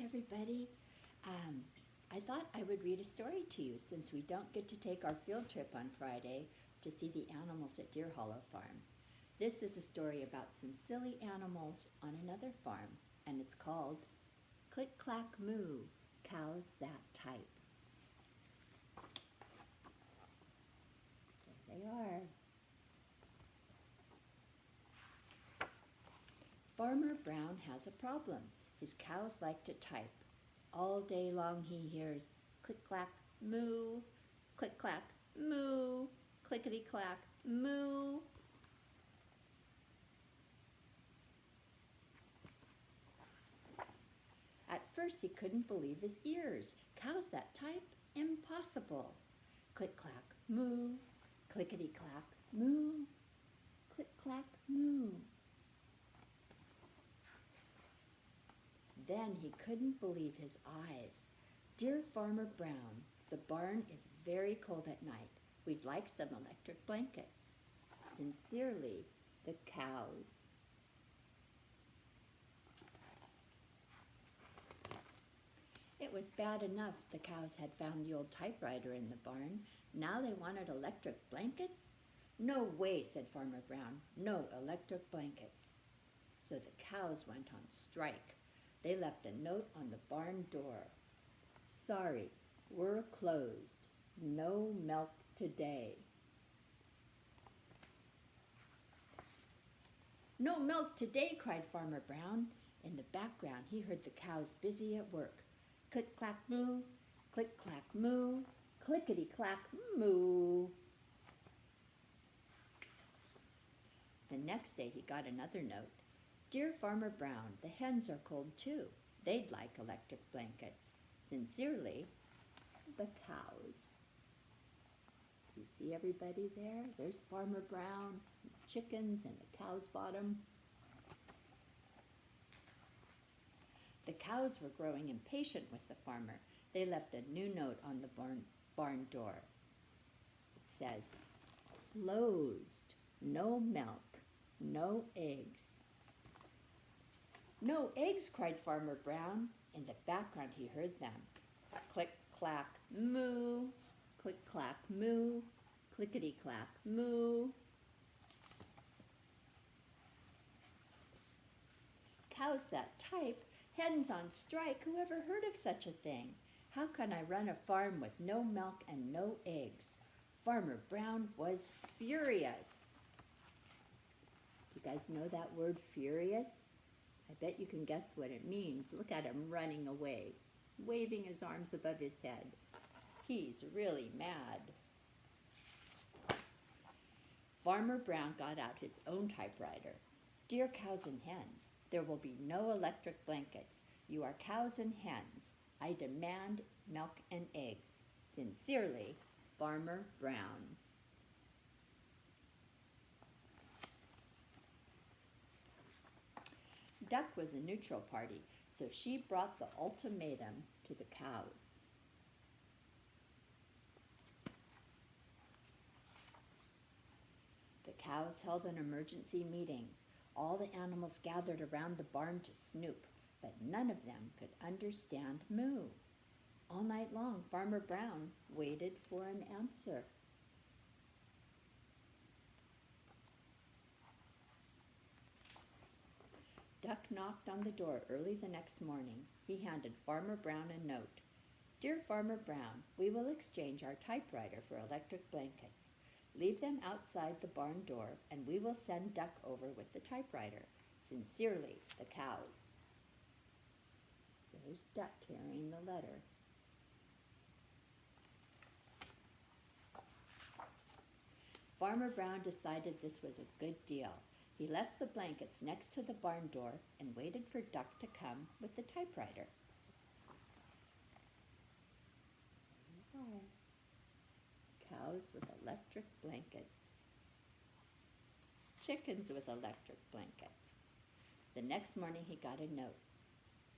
everybody. I thought I would read a story to you since we don't get to take our field trip on Friday to see the animals at Deer Hollow Farm. This is a story about some silly animals on another farm, and it's called Click, Clack, Moo, Cows That Type. There they are. Farmer Brown has a problem. His cows like to type. All day long he hears click-clack, moo, click-clack, moo, clickety-clack, moo. At first he couldn't believe his ears. Cows that type? Impossible. Click-clack, moo, clickety-clack, moo, click-clack, moo. Then he couldn't believe his eyes. Dear Farmer Brown, the barn is very cold at night. We'd like some electric blankets. Sincerely, the cows. It was bad enough the cows had found the old typewriter in the barn. Now they wanted electric blankets? No way, said Farmer Brown. No electric blankets. So the cows went on strike. They left a note on the barn door. Sorry, we're closed. No milk today. No milk today, cried Farmer Brown. In the background, he heard the cows busy at work. Click-clack moo, click-clack moo, clickety-clack moo. The next day he got another note. Dear Farmer Brown, the hens are cold too. They'd like electric blankets. Sincerely, the cows. Do you see everybody there? There's Farmer Brown, the chickens, and the cow's bottom. The cows were growing impatient with the farmer. They left a new note on the barn door. It says, closed, no milk, no eggs. No eggs, cried Farmer Brown. In the background he heard them. Click, clack, moo, click, clack, moo, clickety, clack, moo. Cows that type, hens on strike, who ever heard of such a thing? How can I run a farm with no milk and no eggs? Farmer Brown was furious. You guys know that word, furious? I bet you can guess what it means. Look at him running away, waving his arms above his head. He's really mad. Farmer Brown got out his own typewriter. Dear cows and hens, there will be no electric blankets. You are cows and hens. I demand milk and eggs. Sincerely, Farmer Brown. Duck was a neutral party, so she brought the ultimatum to the cows. The cows held an emergency meeting. All the animals gathered around the barn to snoop, but none of them could understand moo. All night long, Farmer Brown waited for an answer. Duck knocked on the door early the next morning. He handed Farmer Brown a note. Dear Farmer Brown, we will exchange our typewriter for electric blankets. Leave them outside the barn door, and we will send Duck over with the typewriter. Sincerely, the cows. There's Duck carrying the letter. Farmer Brown decided this was a good deal. He left the blankets next to the barn door and waited for Duck to come with the typewriter. Cows with electric blankets. Chickens with electric blankets. The next morning he got a note.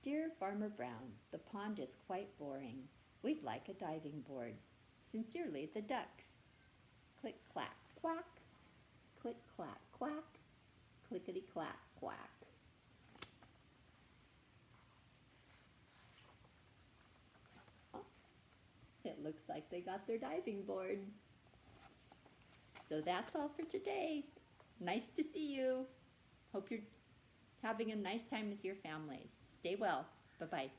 Dear Farmer Brown, the pond is quite boring. We'd like a diving board. Sincerely, the ducks. Click, clack, quack. Click, clack, quack. Clickety, clack, quack. looks like they got their diving board. So that's all for today. Nice to see you. Hope you're having a nice time with your families. Stay well. Bye-bye.